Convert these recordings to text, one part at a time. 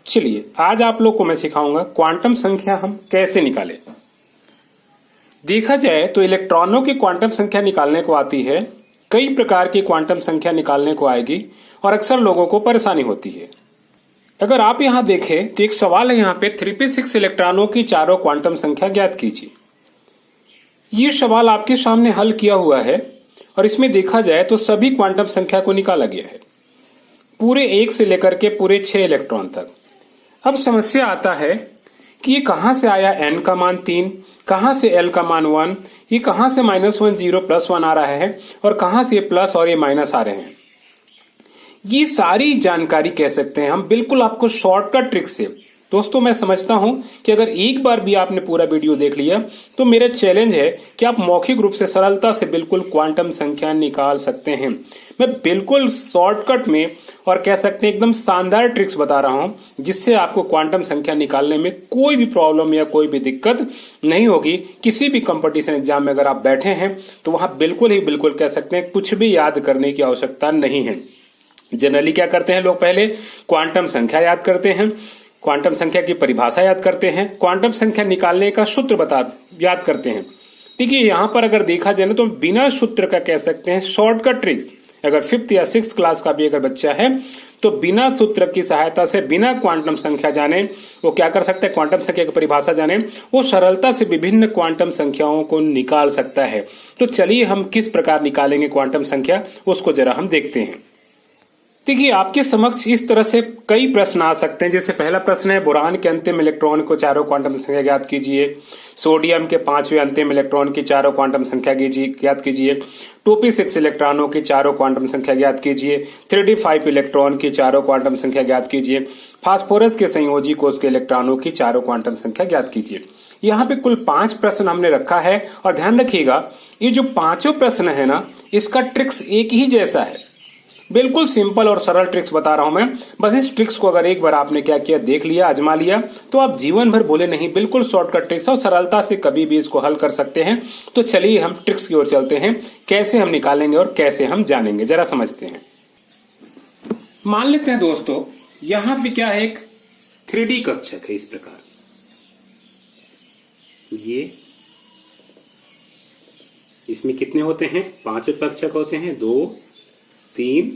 चलिए आज आप लोग को मैं सिखाऊंगा क्वांटम संख्या हम कैसे निकालें। देखा जाए तो इलेक्ट्रॉनों की क्वांटम संख्या निकालने को आती है, कई प्रकार की क्वांटम संख्या निकालने को आएगी और अक्सर लोगों को परेशानी होती है। अगर आप यहां देखें तो एक सवाल है यहाँ पे 3p6 इलेक्ट्रॉनों की चारों क्वांटम संख्या ज्ञात कीजिए। ये सवाल आपके सामने हल किया हुआ है और इसमें देखा जाए तो सभी क्वांटम संख्या को निकाला गया है, पूरे 1 से लेकर के पूरे 6 इलेक्ट्रॉन तक। अब समस्या आता है कि ये कहां से आया n का मान 3, कहां से l का मान 1, ये कहां से -1 0 +1 आ रहा है और कहां से ये प्लस और ये माइनस आ रहे हैं। ये सारी जानकारी कह सकते हैं हम बिल्कुल आपको शॉर्टकट ट्रिक से। दोस्तों मैं समझता हूं कि अगर एक बार भी आपने पूरा वीडियो देख लिया तो मेरा चैलेंज है कि आप मौखिक रूप से सरलता से बिल्कुल क्वांटम संख्या निकाल सकते हैं। मैं बिल्कुल शॉर्टकट में और कह सकते हैं एकदम शानदार ट्रिक्स बता रहा हूं जिससे आपको क्वांटम संख्या निकालने में कोई भी प्रॉब्लम या कोई भी दिक्कत नहीं होगी। किसी भी कंपटीशन एग्जाम में अगर आप बैठे हैं तो वहां बिल्कुल कह सकते हैं कुछ भी याद करने की आवश्यकता नहीं है। जनरली क्या करते हैं लोग, पहले क्वांटम संख्या याद करते हैं, क्वांटम संख्या की परिभाषा याद करते हैं, क्वांटम संख्या निकालने का सूत्र याद करते हैं। देखिए यहां पर अगर देखा जाए तो बिना सूत्र का कह सकते हैं शॉर्टकट ट्रिक। अगर 5th या 6th क्लास का भी अगर बच्चा है तो बिना सूत्र की सहायता से, बिना क्वांटम संख्या जाने वो क्या कर सकता है, क्वांटम संख्या की परिभाषा जाने वो सरलता से विभिन्न क्वांटम संख्याओं को निकाल सकता है। तो चलिए हम किस प्रकार निकालेंगे क्वांटम संख्या उसको जरा हम देखते हैं। देखिए आपके समक्ष इस तरह से कई प्रश्न आ सकते हैं। जैसे पहला प्रश्न है बोरान के अंतिम इलेक्ट्रॉन को चारों क्वांटम संख्या ज्ञात कीजिए, सोडियम के 5वें अंतिम इलेक्ट्रॉन की चारों क्वांटम संख्या ज्ञात कीजिए, 2p6 इलेक्ट्रॉनों की चारों क्वांटम संख्या ज्ञात कीजिए, 3d5 इलेक्ट्रॉन की चारों क्वांटम संख्या ज्ञात कीजिए, फास्फोरस के संयोजी कोष के इलेक्ट्रॉनों की चारों क्वांटम संख्या ज्ञात कीजिए। यहाँ पे कुल 5 प्रश्न हमने रखा है और ध्यान रखिएगा ये जो पांचों प्रश्न है ना, इसका ट्रिक्स एक ही जैसा है। बिल्कुल सिंपल और सरल ट्रिक्स बता रहा हूं मैं। बस इस ट्रिक्स को अगर एक बार आपने क्या किया, देख लिया, आजमा लिया तो आप जीवन भर भूले नहीं। बिल्कुल शॉर्टकट ट्रिक्स और सरलता से कभी भी इसको हल कर सकते हैं। तो चलिए हम ट्रिक्स की ओर चलते हैं, कैसे हम निकालेंगे और कैसे हम जानेंगे जरा समझते हैं। मान लेते हैं दोस्तों यहां पे क्या है, एक 3D कक्षक है इस प्रकार। ये इसमें कितने होते हैं, 5 कक्षक होते हैं, 2 3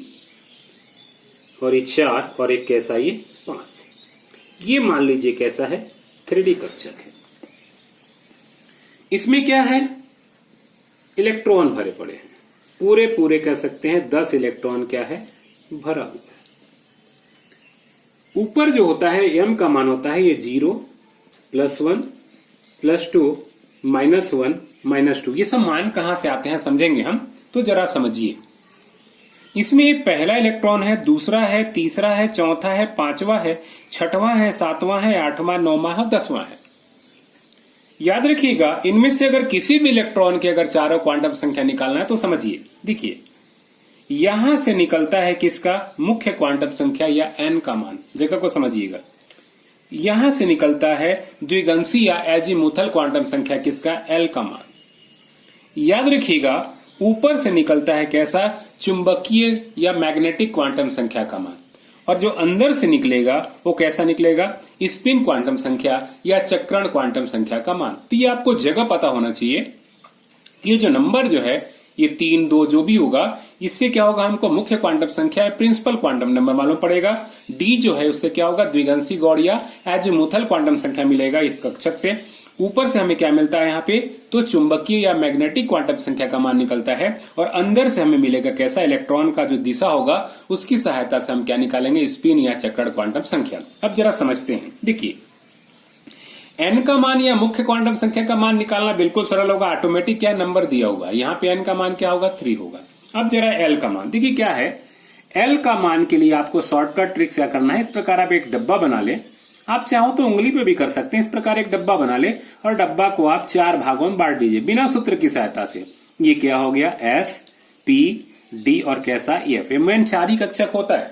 और ये 4 और एक कैसा ये 5। ये मान लीजिए कैसा है, 3D कक्षक है। इसमें क्या है, इलेक्ट्रॉन भरे पड़े हैं, पूरे कह सकते हैं 10 इलेक्ट्रॉन क्या है, भरा हुआ है। ऊपर जो होता है m का मान होता है ये 0 +1 +2 -1 -2। ये सब मान कहां से आते हैं समझेंगे हम, तो जरा समझिए। इसमें पहला इलेक्ट्रॉन है, दूसरा है, तीसरा है, चौथा है, 5वां है, 6वां है, 7वां है, 8वां, 9वां है, 10वां है। याद रखिएगा इनमें से अगर किसी भी इलेक्ट्रॉन की अगर चारों क्वांटम संख्या निकालना है तो समझिए। देखिए यहां से निकलता है किसका, मुख्य क्वांटम संख्या या n का मान। जगह को समझिएगा, यहां से निकलता है द्विगंशी या एजीमुथल क्वांटम संख्या किसका, l का मान। याद रखिएगा ऊपर से निकलता है कैसा, चुंबकीय या मैग्नेटिक क्वांटम संख्या का मान। और जो अंदर से निकलेगा वो कैसा निकलेगा, स्पिन क्वांटम संख्या या चक्रण क्वांटम संख्या का मान। तो ये आपको जगह पता होना चाहिए। ये जो नंबर जो है ये 3 2 जो भी होगा, इससे क्या होगा, हमको मुख्य क्वांटम संख्या प्रिंसिपल क्वांटम नंबर मालूम पड़ेगा। डी जो है उससे क्या होगा, द्विगंशी गौड़ या एजीमुथल क्वांटम संख्या मिलेगा इस कक्षक से। ऊपर से हमें क्या मिलता है यहाँ पे, तो चुंबकीय या मैग्नेटिक क्वांटम संख्या का मान निकलता है। और अंदर से हमें मिलेगा कैसा, इलेक्ट्रॉन का जो दिशा होगा उसकी सहायता से हम क्या निकालेंगे, स्पिन या चक्रण क्वांटम संख्या। अब जरा समझते हैं। देखिए n का मान या मुख्य क्वांटम संख्या का मान निकालना बिल्कुल सरल होगा। ऑटोमेटिक क्या नंबर दिया होगा, यहाँ पे n का मान क्या होगा, 3 होगा। अब जरा l का मान देखिए क्या है। l का मान के लिए आपको शॉर्टकट ट्रिक क्या करना है, इस प्रकार आप एक डब्बा बना ले। आप चाहो तो उंगली पे भी कर सकते हैं। इस प्रकार एक डब्बा बना ले और डब्बा को आप 4 भागों में बांट दीजिए बिना सूत्र की सहायता से। ये क्या हो गया, S P D और कैसा F। मेन 4 ही कक्षक होता है।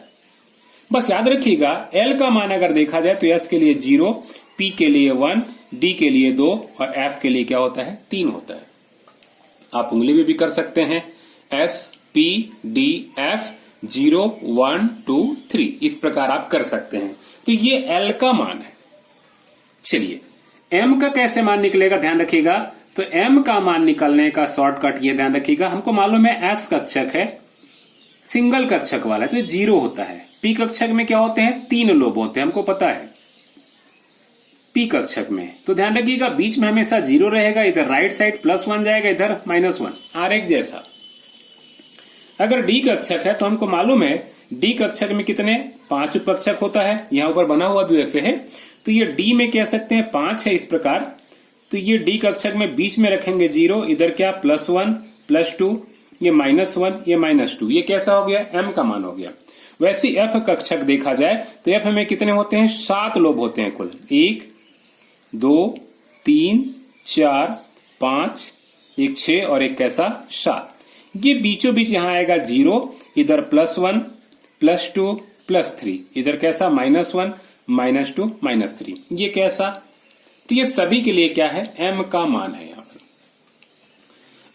बस याद रखिएगा L का मान अगर देखा जाए तो S के लिए 0, P के लिए 1, D के लिए 2 और F के लिए क्या होता है, 3 होता है। आप उंगली में भी कर सकते हैं, S P D F 0 1 2 3 इस प्रकार आप कर सकते हैं। तो ये L का मान है। चलिए M का कैसे मान निकलेगा ध्यान रखिएगा। तो M का मान निकालने का शॉर्टकट ये ध्यान रखिएगा, हमको मालूम है S कक्षक है, सिंगल कक्षक वाला है तो 0 होता है। P कक्षक में क्या होते हैं, 3 लोब होते हैं, हमको पता है P कक्षक में। तो ध्यान रखिएगा बीच में हमेशा 0 रहेगा, इधर राइट साइड +1 जाएगा, इधर -1, आरेख जैसा। अगर D कक्षक है तो हमको मालूम है D कक्षक में कितने 5 उपकक्षक होता है, यहां ऊपर बना हुआ भी वैसे है। तो ये D में कह सकते हैं 5 है इस प्रकार। तो ये D कक्षक में बीच में रखेंगे 0, इधर क्या +1 +2, ये -1 ये -2, ये कैसा हो गया, M का मान हो गया। वैसे F कक्षक देखा जाए तो F में कितने होते हैं, 7 लोब होते हैं कुल, 1 2 3 4 5, एक 6 और एक कैसा 7। ये बीचों बीच यहां आएगा 0, इधर +1 +2 +3, इधर कैसा -1 -2 -3, ये कैसा। तो ये सभी के लिए क्या है, M का मान है यहां पर।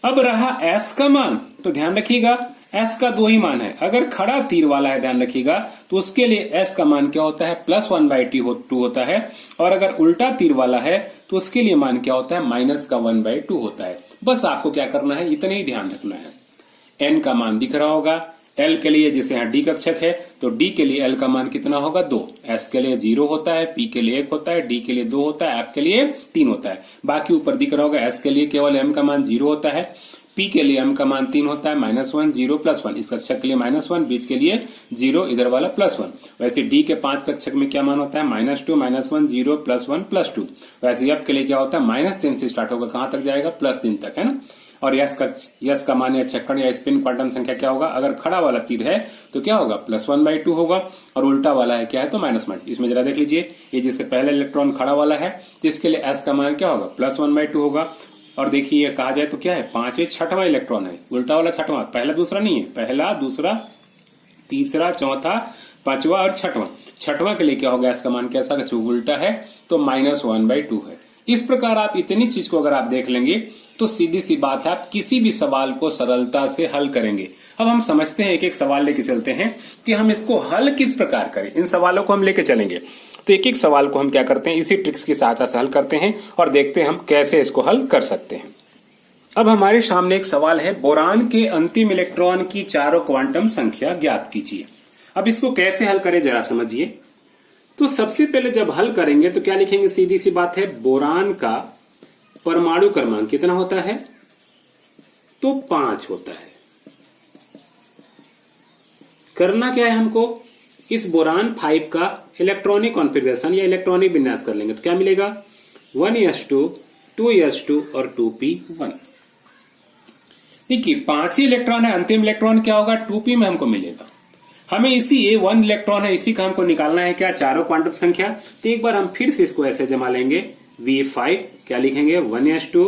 अब रहा S का मान, तो ध्यान रखिएगा S का 2 ही मान है। अगर खड़ा तीर वाला है ध्यान रखिएगा तो उसके लिए S का मान क्या होता है, +1/2 होता है। और अगर उल्टा तीर वाला है तो उसके लिए मान क्या होता है, -1/2 होता है। बस आपको क्या करना है, इतना ही ध्यान रखना है। N का मान दिख रहा होगा, L के लिए जैसे यहाँ D कक्षक है तो D के लिए L का मान कितना होगा, 2। S के लिए 0 होता है, P के लिए 1 होता है, D के लिए 2 होता है, F के लिए 3 होता है। बाकी ऊपर दिख रहा होगा S के लिए केवल M का मान 0 होता है, P के लिए M का मान 3 होता है, -1 0 +1, इस कक्षक के लिए -1, बीच के लिए 0, इधर वाला +1। वैसे D के 5 कक्षक में क्या मान होता है, -2 -1 0 +1 +2। वैसे F के लिए क्या होता है, -3 से स्टार्ट होगा, कहां तक जाएगा, +3 तक, है ना। और यस का मान या छक्कड़ या स्पिन क्वांटम संख्या क्या होगा, अगर खड़ा वाला तीर है तो क्या होगा, +1/2 होगा, और उल्टा वाला है क्या है तो -1। इसमें जरा देख लीजिए, ये जैसे पहला इलेक्ट्रॉन खड़ा वाला है तो इसके लिए S का मान क्या होगा, +1/2 होगा। और देखिए ये कहा जाए तो क्या है, 5वें 6वां इलेक्ट्रॉन है, उल्टा वाला 6वां, पहला दूसरा नहीं है, पहला दूसरा तीसरा चौथा 5वां और 6वां के लिए क्या होगा, S का मान कैसा, उल्टा है तो -1/2 है। इस प्रकार आप इतनी चीज को अगर आप देख लेंगे तो सीधी सी बात है, आप किसी भी सवाल को सरलता से हल करेंगे। अब हम समझते हैं, एक एक सवाल लेके चलते हैं कि हम इसको हल किस प्रकार करें। इन सवालों को हम लेके चलेंगे तो एक एक सवाल को हम क्या करते हैं, इसी ट्रिक्स की सहायता से हल करते हैं और देखते हैं हम कैसे इसको हल कर सकते हैं। अब हमारे सामने एक सवाल है, बोरान के अंतिम इलेक्ट्रॉन की चारों क्वांटम संख्या ज्ञात कीजिए। अब इसको कैसे हल करें जरा समझिए। तो सबसे पहले जब हल करेंगे तो क्या लिखेंगे, सीधी सी बात है, बोरान का परमाणु क्रमांक कितना होता है, तो 5 होता है। करना क्या है हमको, इस बोरान 5 का इलेक्ट्रॉनिक कॉन्फ़िगरेशन या इलेक्ट्रॉनिक विन्यास कर लेंगे तो क्या मिलेगा, 1s2 2s2 और 2p1। देखिए 5 ही इलेक्ट्रॉन है, अंतिम इलेक्ट्रॉन क्या होगा, 2p में हमको मिलेगा। हमें इसी ये 1 इलेक्ट्रॉन है, इसी का हमको निकालना है क्या, चारों क्वांटम संख्या। तो एक बार हम फिर से इसको ऐसे जमा लेंगे, V5 क्या लिखेंगे, 1s2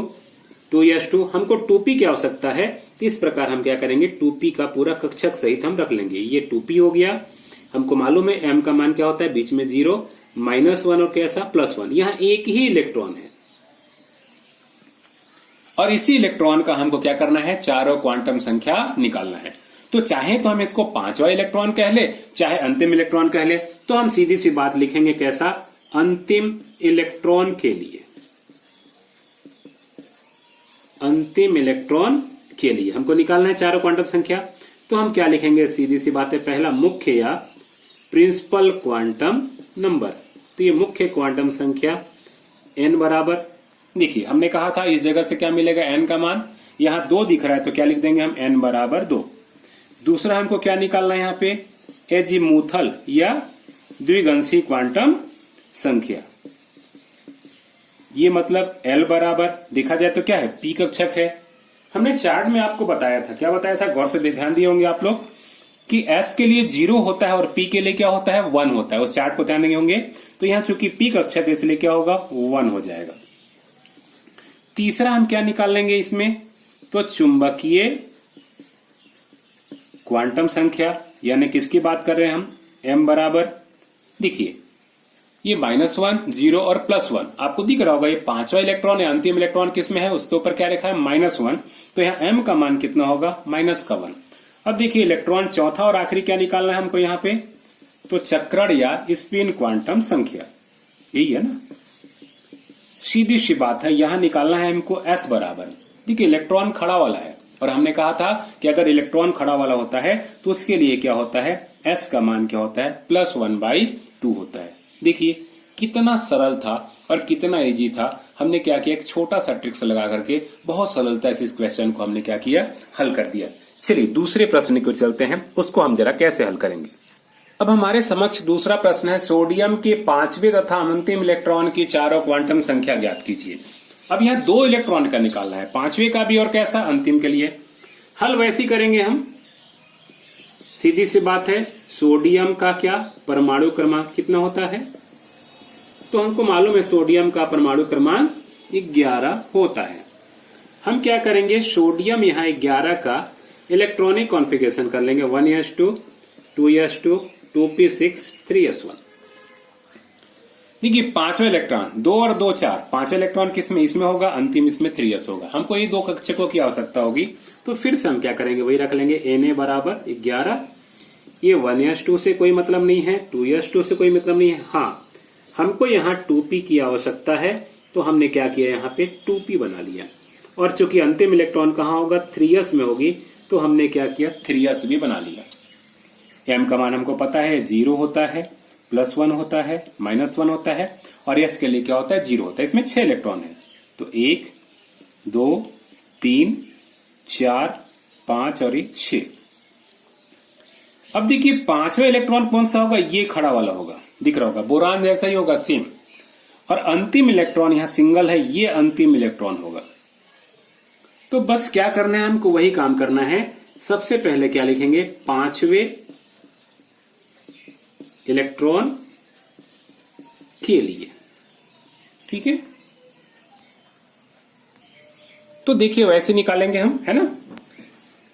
2s2, हमको 2p की आवश्यकता है तो इस प्रकार हम क्या करेंगे, 2p का पूरा कक्षक सहित हम रख लेंगे। ये 2p हो गया, हमको मालूम है m का मान क्या होता है, बीच में 0 -1 और कैसा +1, यहां एक ही इलेक्ट्रॉन है और इसी इलेक्ट्रॉन का हमको क्या करना है, चारों क्वांटम संख्या निकालना है। तो चाहे तो हम इसको 5वां इलेक्ट्रॉन कह ले, चाहे अंतिम इलेक्ट्रॉन कह ले, तो हम सीधी सी बात लिखेंगे कैसा, अंतिम इलेक्ट्रॉन के लिए, अंतिम इलेक्ट्रॉन के लिए हमको निकालना है चारों क्वांटम संख्या। तो हम क्या लिखेंगे, सीधी सी बात है, पहला मुख्य या प्रिंसिपल क्वांटम नंबर। तो ये मुख्य क्वांटम संख्या n बराबर, देखिए हमने कहा था इस जगह से क्या मिलेगा, n का मान, यहां 2 दिख रहा है तो क्या लिख देंगे हम, n बराबर 2। दूसरा हमको क्या निकालना है यहाँ पे, एजीमुथल या द्विगंशी क्वांटम संख्या। ये मतलब L बराबर, देखा जाए तो क्या है, P कक्षक है। हमने चार्ट में आपको बताया था, क्या बताया था, गौर से ध्यान दिए होंगे आप लोग कि S के लिए 0 होता है और P के लिए क्या होता है, 1 होता है। उस चार्ट को ध्यान देंगे होंगे। तो यहाँ चूंकि P कक्षक है इसलिए क्या होगा, 1 हो जाएगा। तीसरा हम क्या निकाल लेंगे इसमें, तो चुंबकीय क्वांटम संख्या, यानी किसकी बात कर रहे हैं हम, m बराबर, देखिए ये -1 0 और +1 आपको दिख रहा होगा, ये 5वां इलेक्ट्रॉन है, अंतिम इलेक्ट्रॉन किसमें है, उसके ऊपर क्या लिखा है, -1। तो यहाँ m का मान कितना होगा, -1। अब देखिए इलेक्ट्रॉन चौथा और आखिरी क्या निकालना है हमको यहाँ पे, तो चक्रण या स्पिन क्वांटम संख्या, यही है ना। सीधी सी बात है, यहां निकालना है हमको एस बराबर। देखिए इलेक्ट्रॉन खड़ा वाला है और हमने कहा था कि अगर इलेक्ट्रॉन खड़ा वाला होता है तो उसके लिए क्या होता है, एस का मान क्या होता है, +1/2 होता है। देखिए कितना सरल था और कितना इजी था। हमने क्या किया, एक छोटा सा ट्रिक्स लगा करके बहुत सरलता से इस क्वेश्चन को हमने क्या किया, हल कर दिया। चलिए दूसरे प्रश्न को चलते हैं, उसको हम जरा कैसे हल करेंगे। अब हमारे समक्ष दूसरा प्रश्न है, सोडियम के 5वें तथा अंतिम इलेक्ट्रॉन की चारों क्वांटम संख्या ज्ञात कीजिए। अब यहाँ 2 इलेक्ट्रॉन का निकालना है, 5वें का भी और कैसा, अंतिम के लिए। हल वैसी करेंगे हम, सीधी सी बात है, सोडियम का क्या परमाणु क्रमांक कितना होता है, तो हमको मालूम है सोडियम का परमाणु क्रमांक 11 होता है। हम क्या करेंगे, सोडियम यहाँ 11 का इलेक्ट्रॉनिक कॉन्फ़िगरेशन कर लेंगे, 1s2 2s2 2p6 3s1। देखिए 5वां इलेक्ट्रॉन, 2 और 2 4, 5वां इलेक्ट्रॉन किसमें, इसमें होगा, अंतिम इसमें 3s होगा। हमको ये 2 कक्षकों की आवश्यकता होगी, तो फिर से हम क्या करेंगे, वही रख लेंगे, Na बराबर 11। ये 1s2 से कोई मतलब नहीं है, 2s2 से कोई मतलब नहीं है। हाँ, हमको यहाँ 2p की आवश्यकता है, तो हमने क्या किया, यहाँ पे 2p बना लिया। और चूंकि अंतिम इलेक्ट्रॉन कहाँ होगा, 3s में होगी, तो हमने क्या किया, 3s भी बना लिया। m का मान हमको पता है 0 होता है, +1 होता है, -1 होता है, और s के लिए क्या होता है, 0 होता है। इसमें 6 इलेक्ट्रॉन है, तो 1 2 3 4 5 और 6। अब देखिए 5वां इलेक्ट्रॉन कौन सा होगा, ये खड़ा वाला होगा, दिख रहा होगा, बोरान जैसा ही होगा सेम। और अंतिम इलेक्ट्रॉन यहाँ सिंगल है, ये अंतिम इलेक्ट्रॉन होगा। तो बस क्या करना है, हमको वही काम करना है। सबसे पहले क्या लिखेंगे, 5वें इलेक्ट्रॉन के लिए, ठीक है। तो देखिए वैसे निकालेंगे हम, है ना।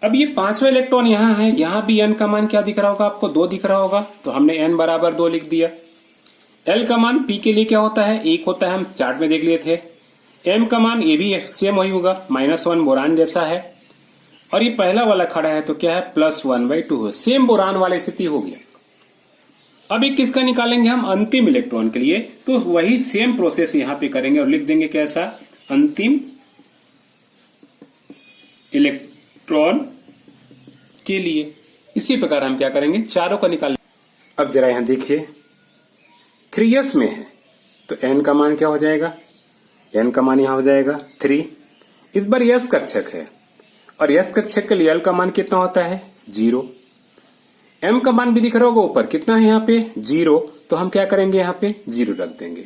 अब ये 5वां इलेक्ट्रॉन यहां है, यहां भी n का मान क्या दिख रहा होगा आपको, 2 दिख रहा होगा, तो हमने n बराबर 2 लिख दिया। l का मान p के लिए क्या होता है, 1 होता है, हम चार्ट में देख लिए थे। m का मान ये भी सेम वही होगा, -1 बोरान जैसा है। और ये पहला वाला खड़ा है, तो क्या है, +1/2 है, सेम बोरान वाली स्थिति हो गया। अब एक किसका निकालेंगे हम, अंतिम इलेक्ट्रॉन के लिए, तो वही सेम प्रोसेस यहां पे करेंगे और लिख देंगे कैसा, अंतिम इलेक्ट्रॉन के लिए। इसी प्रकार हम क्या करेंगे, चारों का निकाल। अब जरा यहां देखिए 3s में है, तो n का मान क्या हो जाएगा, n का मान यहां हो जाएगा 3। इस बार s कक्षक है, और s कक्षक के लिए l का मान कितना होता है, 0। m का मान भी दिख रहा होगा ऊपर, कितना है यहाँ पे, 0। तो हम क्या करेंगे, यहाँ पे 0 रख देंगे।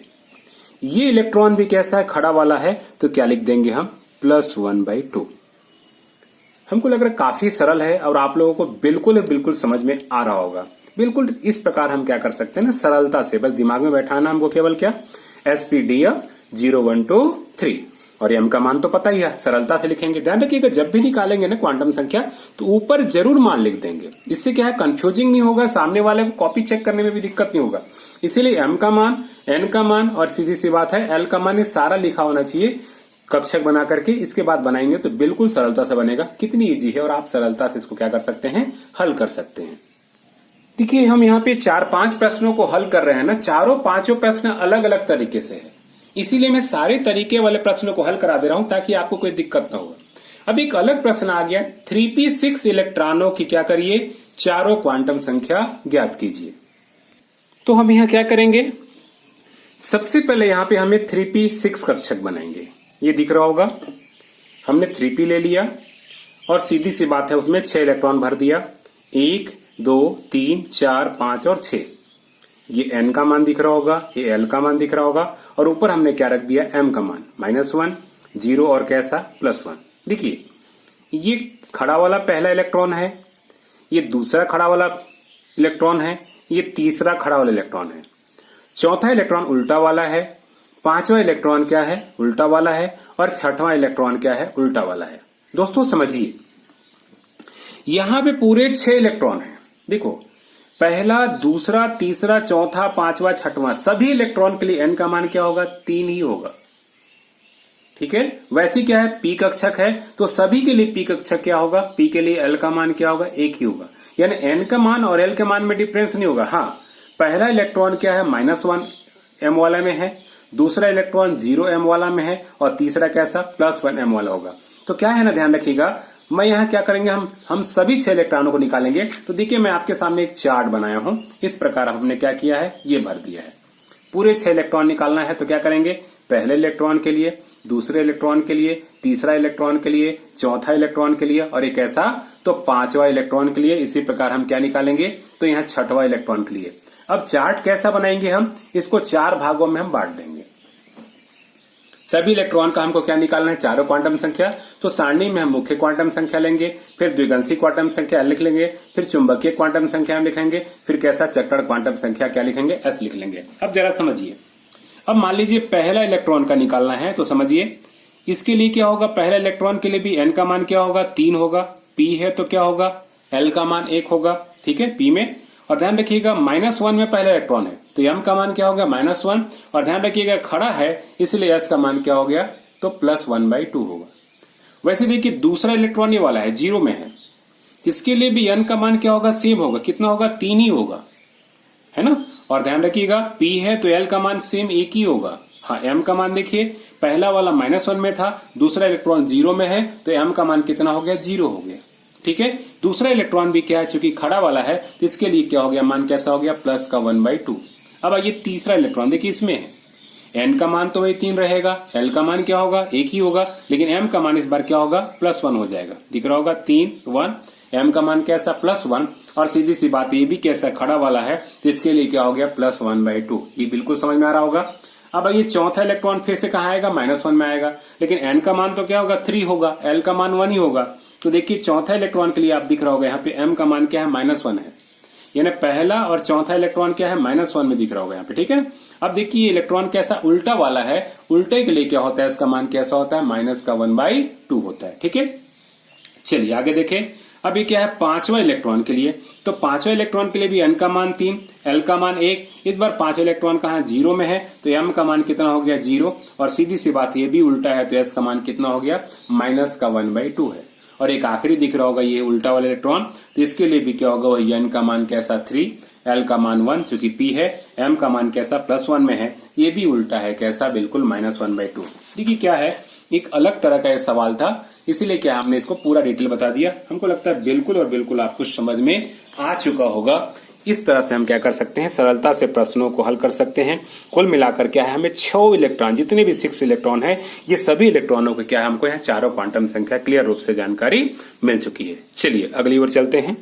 ये इलेक्ट्रॉन भी कैसा है, खड़ा वाला है, तो क्या लिख देंगे हम, +1/2। हमको लग रहा है काफी सरल है और आप लोगों को बिल्कुल समझ में आ रहा होगा। बिल्कुल इस प्रकार हम क्या कर सकते हैं ना, सरलता से बस दिमाग में बैठाना हमको, केवल क्या, SPDF 0 1 2 3, और m का मान तो पता ही है, सरलता से लिखेंगे। ध्यान रखिएगा जब भी निकालेंगे ना क्वांटम संख्या, तो ऊपर जरूर मान लिख देंगे, इससे क्या है, कंफ्यूजिंग नहीं होगा, सामने वाले को कॉपी चेक करने में भी दिक्कत नहीं होगा। इसीलिए m का मान, n का मान, और सीधी सी बात है l का मान, ये सारा लिखा होना चाहिए कक्षक बना करके। इसके बाद बनाएंगे तो बिल्कुल सरलता से बनेगा। कितनी इजी है, और आप सरलता से इसको क्या कर सकते हैं, हल कर सकते हैं। देखिए हम यहाँ पे 4-5 प्रश्नों को हल कर रहे हैं ना, चारों पांचों प्रश्न अलग अलग तरीके से है, इसीलिए मैं सारे तरीके वाले प्रश्नों को हल करा दे रहा हूं ताकि आपको कोई दिक्कत ना हो। अब एक अलग प्रश्न आ गया, 3p6 इलेक्ट्रॉनों की क्या करिए, चारों क्वांटम संख्या ज्ञात कीजिए। तो हम यहाँ क्या करेंगे, सबसे पहले यहाँ पे हमें 3p6 कक्षक बनाएंगे। ये दिख रहा होगा, हमने 3p ले लिया और सीधी सी बात है उसमें 6 इलेक्ट्रॉन भर दिया, 1 2 3 4 5 और 6। ये n का मान दिख रहा होगा, ये l का मान दिख रहा होगा, और ऊपर हमने क्या रख दिया, m का मान, -1 0 और कैसा, +1। देखिए ये खड़ा वाला पहला इलेक्ट्रॉन है, ये दूसरा खड़ा वाला इलेक्ट्रॉन है, ये तीसरा खड़ा वाला इलेक्ट्रॉन है, चौथा इलेक्ट्रॉन उल्टा वाला है, पांचवा इलेक्ट्रॉन क्या है, उल्टा वाला है, और छठवां इलेक्ट्रॉन क्या है, उल्टा वाला है। दोस्तों समझिए यहां पे पूरे 6 इलेक्ट्रॉन हैं। देखो पहला, दूसरा, तीसरा, चौथा, पांचवा, छठवां, सभी इलेक्ट्रॉन के लिए n का मान क्या होगा, 3 ही होगा। ठीक है, वैसे क्या है, p कक्षक है तो सभी के लिए p कक्षक क्या होगा, p के लिए l का मान क्या होगा, 1 ही होगा। यानी n का मान और l के मान में डिफरेंस नहीं होगा। हाँ, पहला इलेक्ट्रॉन क्या है, -1m वाला में है, दूसरा इलेक्ट्रॉन 0m वाला में है और तीसरा कैसा, +1m वाला होगा। तो क्या है ना, ध्यान रखिएगा, मैं यहाँ क्या करेंगे, हम सभी 6 इलेक्ट्रॉनों को निकालेंगे। तो देखिए मैं आपके सामने एक चार्ट बनाया हूं, इस प्रकार हमने क्या किया है, ये भर दिया है। पूरे 6 इलेक्ट्रॉन निकालना है तो क्या करेंगे, पहले इलेक्ट्रॉन के लिए, दूसरे इलेक्ट्रॉन के लिए, तीसरा इलेक्ट्रॉन के लिए, चौथा इलेक्ट्रॉन के लिए और एक ऐसा तो 5वां इलेक्ट्रॉन के लिए। इसी प्रकार हम क्या निकालेंगे, तो यहाँ 6वां इलेक्ट्रॉन के लिए। अब चार्ट कैसा बनाएंगे, हम इसको 4 भागों में हम बांट देंगे। सभी इलेक्ट्रॉन का हमको क्या निकालना है, चारों क्वांटम संख्या। तो सारणी में हम मुख्य क्वांटम संख्या लेंगे, फिर द्विगंशी क्वांटम संख्या लिख लेंगे, फिर चुंबकीय क्वांटम संख्या हम लिखेंगे, फिर कैसा चक्रण क्वांटम संख्या क्या लिखेंगे, एस लिख लेंगे। अब जरा समझिए, अब मान लीजिए पहला इलेक्ट्रॉन का निकालना है, तो समझिए इसके लिए क्या होगा, पहला इलेक्ट्रॉन के लिए भी n का मान क्या होगा, 3 होगा, p है तो क्या होगा, l का मान 1 होगा, ठीक है, p में। और ध्यान रखिएगा -1 में पहला इलेक्ट्रॉन है तो m का मान क्या हो गया, -1। और ध्यान रखिएगा खड़ा है इसलिए s का मान क्या हो गया, तो +1/2 होगा। वैसे देखिए दूसरा इलेक्ट्रॉन ये वाला है, 0 में है, इसके लिए भी n का मान क्या होगा, सेम होगा, कितना होगा, 3 ही होगा, है ना। और ध्यान रखिएगा p है तो l का मान सेम 1 ही होगा। हाँ, m का मान देखिए पहला वाला -1 में था, दूसरा इलेक्ट्रॉन 0 में है तो m का मान कितना हो गया, 0 हो गया, ठीक है। दूसरा इलेक्ट्रॉन भी क्या है, चूंकि खड़ा वाला है तो इसके लिए क्या हो गया, मान कैसा हो गया, +1/2। अब आइए तीसरा इलेक्ट्रॉन देखिए, इसमें है n का मान तो वही 3 रहेगा, l का मान क्या होगा, 1 ही होगा, लेकिन m का मान इस बार क्या होगा, +1 हो जाएगा, दिख रहा होगा 3 1, m का मान कैसा, +1। और सीधी सी बात, ये भी कैसा खड़ा वाला है तो इसके लिए क्या हो गया, +1/2। ये बिल्कुल समझ में आ रहा होगा। अब ये चौथा इलेक्ट्रॉन फिर से कहाँ आएगा, -1 में आएगा, लेकिन n का मान तो क्या होगा, 3 होगा, l का मान 1 ही होगा। तो देखिए चौथा इलेक्ट्रॉन के लिए आप दिख रहा होगा यहाँ पे m का मान क्या है, -1 है, यानी पहला और चौथा इलेक्ट्रॉन क्या है, -1 में दिख रहा होगा यहाँ पे, ठीक है। अब देखिए इलेक्ट्रॉन कैसा उल्टा वाला है, उल्टे के लिए क्या होता है, इसका मान कैसा होता है, -1/2 होता है, ठीक है। चलिए आगे देखें। अब ये क्या है, 5वां इलेक्ट्रॉन के लिए, तो 5वां इलेक्ट्रॉन के लिए भी n का मान 3, l का मान 1। इस बार 5वां इलेक्ट्रॉन कहाँ, 0 में है तो m का मान कितना हो गया, 0। और सीधी सी बात ये भी उल्टा है तो s का मान कितना हो गया, -1/2 है। और एक आखिरी दिख रहा होगा ये उल्टा वाला इलेक्ट्रॉन, तो इसके लिए भी क्या होगा, वही n का मान कैसा, 3, l का मान 1 चूंकि p है, m का मान कैसा, +1 में है, ये भी उल्टा है, कैसा, बिल्कुल -1/2। देखिए क्या है, एक अलग तरह का ये सवाल था, इसीलिए क्या हमने इसको पूरा डिटेल बता दिया। हमको लगता है बिल्कुल और बिल्कुल आपको समझ में आ चुका होगा। इस तरह से हम क्या कर सकते हैं, सरलता से प्रश्नों को हल कर सकते हैं। कुल मिलाकर क्या है, हमें 6 इलेक्ट्रॉन, जितने भी 6 इलेक्ट्रॉन है, ये सभी इलेक्ट्रॉनों को क्या है, हमको यहाँ चारों क्वांटम संख्या क्लियर रूप से जानकारी मिल चुकी है। चलिए अगली ओर चलते हैं।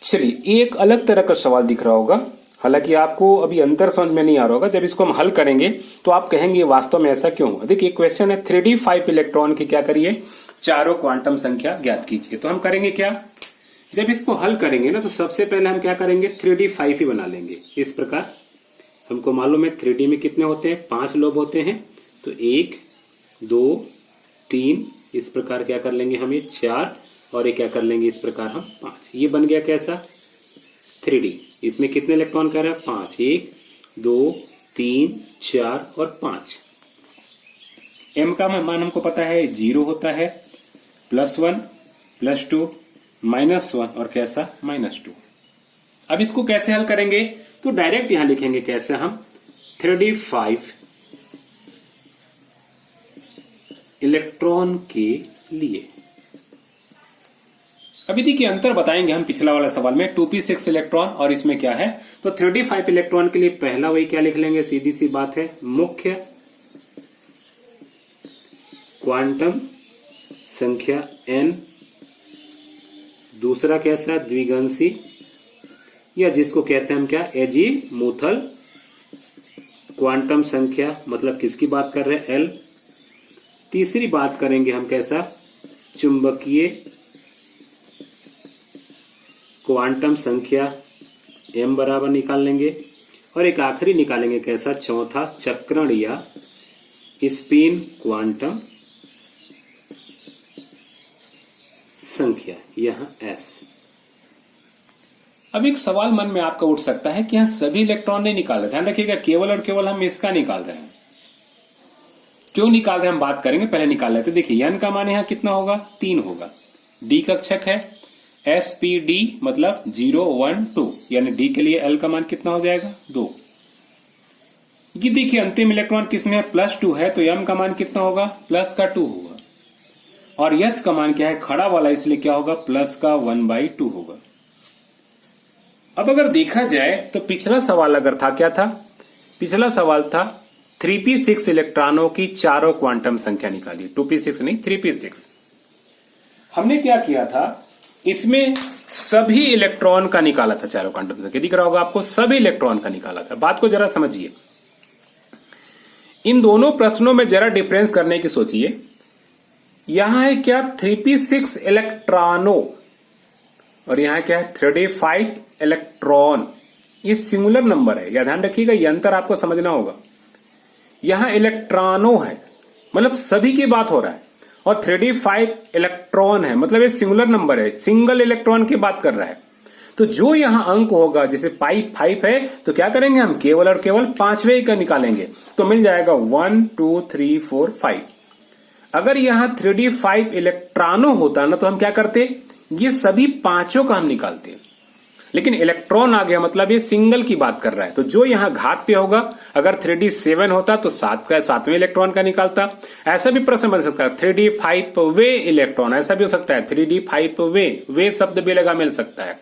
चलिए एक अलग तरह का सवाल दिख रहा होगा, हालांकि आपको अभी अंतर समझ में नहीं आ रहा होगा, जब इसको हम हल करेंगे तो आप कहेंगे वास्तव में ऐसा क्यों हुआ। देखिए क्वेश्चन है 3d5 इलेक्ट्रॉन की क्या करिए, चारों क्वांटम संख्या ज्ञात कीजिए। तो हम करेंगे क्या, जब इसको हल करेंगे ना तो सबसे पहले हम क्या करेंगे, 3d5 ही बना लेंगे। इस प्रकार हमको मालूम है 3d में कितने होते हैं, 5 लोब होते हैं, तो 1 2 3 इस प्रकार क्या कर लेंगे हम, ये 4 और ये क्या कर लेंगे इस प्रकार हम 5। ये बन गया कैसा, 3d। इसमें कितने इलेक्ट्रॉन कह रहा है, 5, 1 2 3 4 और 5। m का मान हमको पता है 0 होता है, +1 +2 -1 और कैसा, -2। अब इसको कैसे हल करेंगे, तो डायरेक्ट यहां लिखेंगे कैसे हम, 3d5 इलेक्ट्रॉन के लिए। अभी देखिए अंतर बताएंगे हम पिछला वाला सवाल में, 2p6 इलेक्ट्रॉन और इसमें क्या है, तो 3d5 इलेक्ट्रॉन के लिए पहला वही क्या लिख लेंगे, सीधी सी बात है, मुख्य क्वांटम संख्या n, दूसरा कैसा, द्विगंशी, या जिसको कहते हैं हम क्या, एजीमुथल क्वांटम संख्या, मतलब किसकी बात कर रहे हैं, l। तीसरी बात करेंगे हम कैसा, चुंबकीय क्वांटम संख्या m बराबर निकाल लेंगे, और एक आखिरी निकालेंगे कैसा, चौथा चक्रण या स्पिन क्वांटम संख्या, यहां s। अब एक सवाल मन में आपका उठ सकता है कि यहां सभी इलेक्ट्रॉन नहीं निकाल रहे, ध्यान रखिएगा केवल और केवल हम इसका निकाल रहे हैं। क्यों निकाल रहे हैं हम बात करेंगे, पहले निकाल लेते। देखिए n का मान यहां कितना होगा, 3 होगा, d कक्षक है, sp_d मतलब 0 1 2, यानी d के लिए l का मान कितना हो जाएगा 2। ये देखिए अंतिम इलेक्ट्रॉन किसमें है +2 है, तो m का मान कितना होगा +2 होगा, और s का मान क्या है खड़ा वाला, इसलिए क्या होगा +1/2 होगा। अब अगर देखा जाए तो पिछला सवाल अगर था क्या था, पिछला सवाल था 3p6 इलेक्ट्रॉनों की चारों क्वांटम संख्या निकाली, 2p6 नहीं 3p6। हमने क्या किया था, इसमें सभी इलेक्ट्रॉन का निकाला था, चारों क्वांटम संख्या दिख रहा होगा आपको, सभी इलेक्ट्रॉन का निकाला था। बात को जरा समझिए, इन दोनों प्रश्नों में जरा डिफरेंस करने की सोचिए। यहां है क्या 3p6 इलेक्ट्रॉनों, और यहां क्या है 3d5 इलेक्ट्रॉन। ये सिंगुलर नंबर है, या ध्यान रखिएगा, ये अंतर आपको समझना होगा। यहां इलेक्ट्रॉनों है मतलब सभी की बात हो रहा है, और 3d5 इलेक्ट्रॉन है मतलब ये सिंगुलर नंबर है, सिंगल इलेक्ट्रॉन की बात कर रहा है। तो जो यहां अंक होगा, जैसे पाई 5 है तो क्या करेंगे हम केवल और केवल पांचवें का निकालेंगे, तो मिल जाएगा 1 2 3 4 5। अगर यहां 3d5 इलेक्ट्रॉनों होता ना तो हम क्या करते, ये सभी पांचों का हम निकालते, लेकिन इलेक्ट्रॉन आ गया मतलब ये सिंगल की बात कर रहा है। तो जो यहां घात पे होगा, अगर 3d7 होता तो सातवें इलेक्ट्रॉन का निकालता। ऐसा भी प्रश्न बन सकता है 3d5 वे इलेक्ट्रॉन, ऐसा भी हो सकता है 3d5 वे शब्द भी लगा मिल सकता है।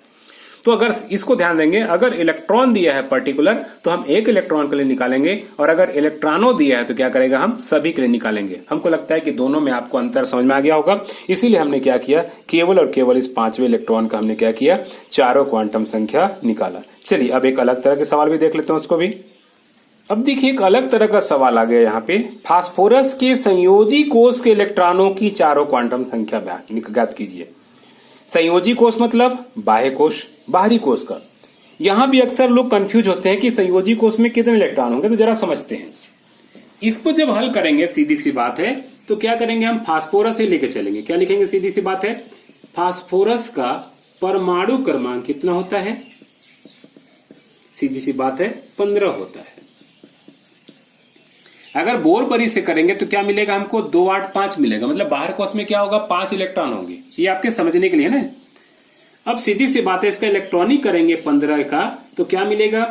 तो अगर इसको ध्यान देंगे, अगर इलेक्ट्रॉन दिया है पर्टिकुलर तो हम एक इलेक्ट्रॉन के लिए निकालेंगे, और अगर इलेक्ट्रॉनों दिया है तो क्या करेगा हम सभी के लिए निकालेंगे। हमको लगता है कि दोनों में आपको अंतर समझ में आ गया होगा, इसीलिए हमने क्या किया, केवल और केवल इस पांचवें इलेक्ट्रॉन का हमने क्या किया, चारों क्वांटम संख्या निकाला। चलिए अब एक अलग तरह के सवाल भी देख लेते हैं उसको भी। अब देखिए एक अलग तरह का सवाल आ गया यहाँ पे, फास्फोरस के संयोजी कोष के इलेक्ट्रॉनों की चारों क्वांटम संख्या ज्ञात कीजिए। संयोजी कोष मतलब बाह्य कोष, बाहरी कोष का। यहां भी अक्सर लोग कंफ्यूज होते हैं कि संयोजी कोष में कितने इलेक्ट्रॉन होंगे, तो जरा समझते हैं। इसको जब हल करेंगे, सीधी सी बात है, तो क्या करेंगे हम फास्फोरस ही लेके चलेंगे। क्या लिखेंगे, सीधी सी बात है, फास्फोरस का परमाणु क्रमांक कितना होता है, सीधी सी बात है 15 होता है। अगर बोरबरी से करेंगे तो क्या मिलेगा हमको 2 8 5 मिलेगा, मतलब बाहर कोष में क्या होगा 5 इलेक्ट्रॉन होंगे। ये आपके समझने के लिए ना। अब सीधी सी बात है, इसका इलेक्ट्रॉनिक करेंगे 15 का तो क्या मिलेगा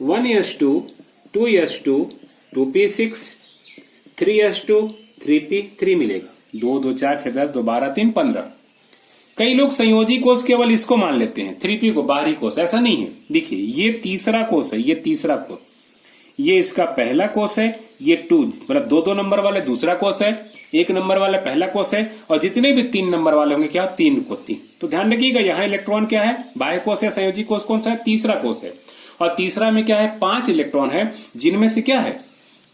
1s2 2s2 2p6 3s2 3p3 मिलेगा। 2 2 4 6 10 2 12 3 15। कई लोग संयोजी कोष केवल इसको मान लेते हैं 3p को, बाहरी कोष। ऐसा नहीं है, देखिए ये तीसरा कोष है, ये तीसरा कोष, ये इसका पहला कोष है, ये 2 मतलब 2 नंबर वाले दूसरा कोष है, 1 नंबर वाला पहला कोष है, और जितने भी 3 नंबर वाले होंगे क्या 3 को 3। तो ध्यान रखिएगा यहाँ इलेक्ट्रॉन क्या है, बाह्य कोष है, संयोजी कोष कौन सा है, तीसरा कोष है। और तीसरा में क्या है 5 इलेक्ट्रॉन है, जिनमें से क्या है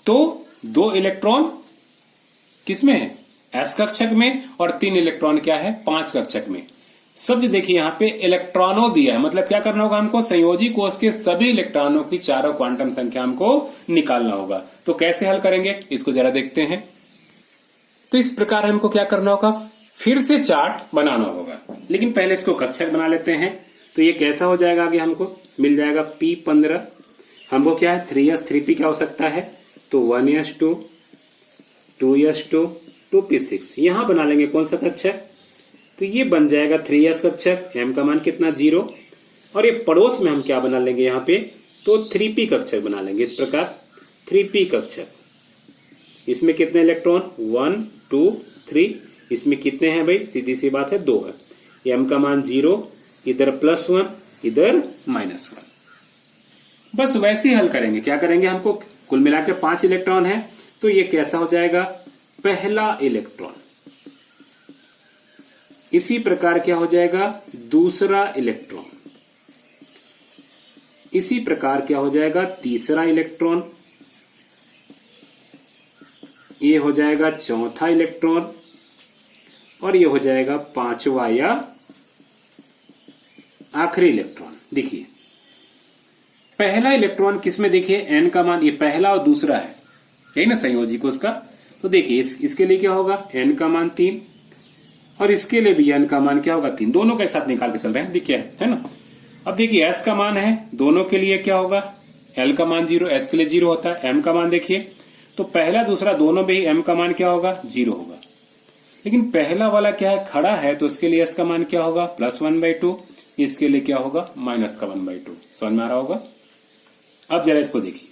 तो 2 इलेक्ट्रॉन किसमें है एस कक्षक में, और 3 इलेक्ट्रॉन क्या है 5 कक्षक में। शब्द देखिए यहाँ पे इलेक्ट्रॉनों दिया है, मतलब क्या करना होगा हमको, संयोजी कोष के सभी इलेक्ट्रॉनों की चारों क्वांटम संख्या हमको निकालना होगा। तो कैसे हल करेंगे इसको जरा देखते हैं। तो इस प्रकार हमको क्या करना होगा, फिर से चार्ट बनाना होगा, लेकिन पहले इसको कक्षक बना लेते हैं। तो ये कैसा हो जाएगा, आगे हमको मिल जाएगा p15, हमको क्या है 3s 3p क्या हो सकता है, तो 1s2 2s2 2p6। यहां बना लेंगे कौन सा कक्षक, तो ये बन जाएगा 3s कक्षक, m का मान कितना 0, और ये पड़ोस में हम क्या बना लेंगे यहाँ पे, तो 3p कक्षक बना लेंगे। इस प्रकार 3p कक्षक, इसमें कितने इलेक्ट्रॉन 1 2 3, इसमें कितने हैं भाई, सीधी सी बात है 2 है। m का मान 0, इधर +1 इधर -1। बस वैसे ही हल करेंगे। क्या करेंगे, हमको कुल मिला के 5 इलेक्ट्रॉन है, तो ये कैसा हो जाएगा पहला इलेक्ट्रॉन। इसी प्रकार क्या हो जाएगा दूसरा इलेक्ट्रॉन, इसी प्रकार क्या हो जाएगा तीसरा इलेक्ट्रॉन, ये हो जाएगा चौथा इलेक्ट्रॉन, और ये हो जाएगा 5वां या आखिरी इलेक्ट्रॉन। देखिए पहला इलेक्ट्रॉन किसमें, देखिए n का मान, ये पहला और दूसरा है, यही ना संयोजी कोष का। तो देखिए इसके लिए क्या होगा n का मान 3, और इसके लिए भी n का मान क्या होगा 3, दोनों के साथ निकाल के चल रहे हैं, देखिए है ना। अब देखिए s का मान है, दोनों के लिए क्या होगा, l का मान 0, s के लिए 0 होता है। m का मान देखिए, तो पहला दूसरा दोनों में ही m का मान क्या होगा 0 होगा। लेकिन पहला वाला क्या है, खड़ा है, तो उसके लिए s का मान क्या होगा, +1/2। इसके लिए क्या होगा, -1/2। समझ में आ रहा होगा। अब जरा इसको देखिए,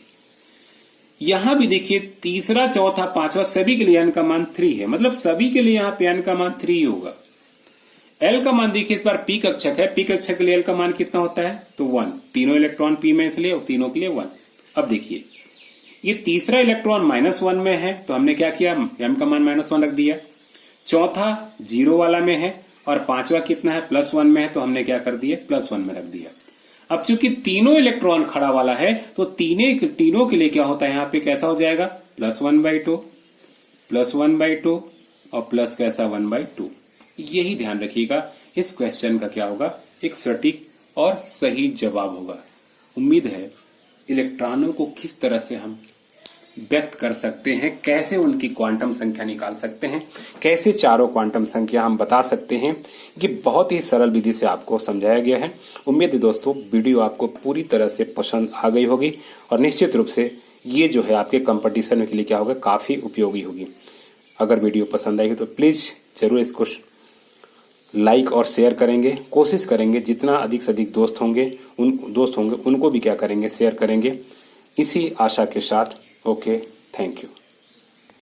यहां भी देखिए तीसरा, चौथा, पांचवा सभी के लिए n का मान 3 है, मतलब सभी के लिए यहां पे n का मान 3 ही होगा। l का मान देखिए, इस बार p कक्षक है, p कक्षक के लिए l का मान कितना होता है, तो 1। तीनों इलेक्ट्रॉन p में, इसलिए और तीनों के लिए 1। अब देखिए ये तीसरा इलेक्ट्रॉन -1 में है, तो हमने क्या किया, m का मान -1 रख दिया। चौथा 0 वाला में है और पांचवा कितना है, +1 में है, तो हमने क्या कर दिया, +1 में रख दिया। अब चूंकि तीनों इलेक्ट्रॉन खड़ा वाला है, तो तीनों के लिए क्या होता है, यहां पे कैसा हो जाएगा, +1/2, +1/2 और प्लस कैसा 1/2। यही ध्यान रखिएगा, इस क्वेश्चन का क्या होगा, एक सटीक और सही जवाब होगा। उम्मीद है इलेक्ट्रॉनों को किस तरह से हम व्यक्त कर सकते हैं, कैसे उनकी क्वांटम संख्या निकाल सकते हैं, कैसे चारों क्वांटम संख्या हम बता सकते हैं, ये बहुत ही सरल विधि से आपको समझाया गया है। उम्मीद है दोस्तों वीडियो आपको पूरी तरह से पसंद आ गई होगी और निश्चित रूप से ये जो है आपके कंपटीशन के लिए क्या होगा, काफी उपयोगी होगी। अगर वीडियो पसंद आई हो तो प्लीज जरूर इसको लाइक और शेयर करेंगे, कोशिश करेंगे जितना अधिक से अधिक दोस्त होंगे उनको भी क्या करेंगे, शेयर करेंगे। इसी आशा के साथ ओके, थैंक यू।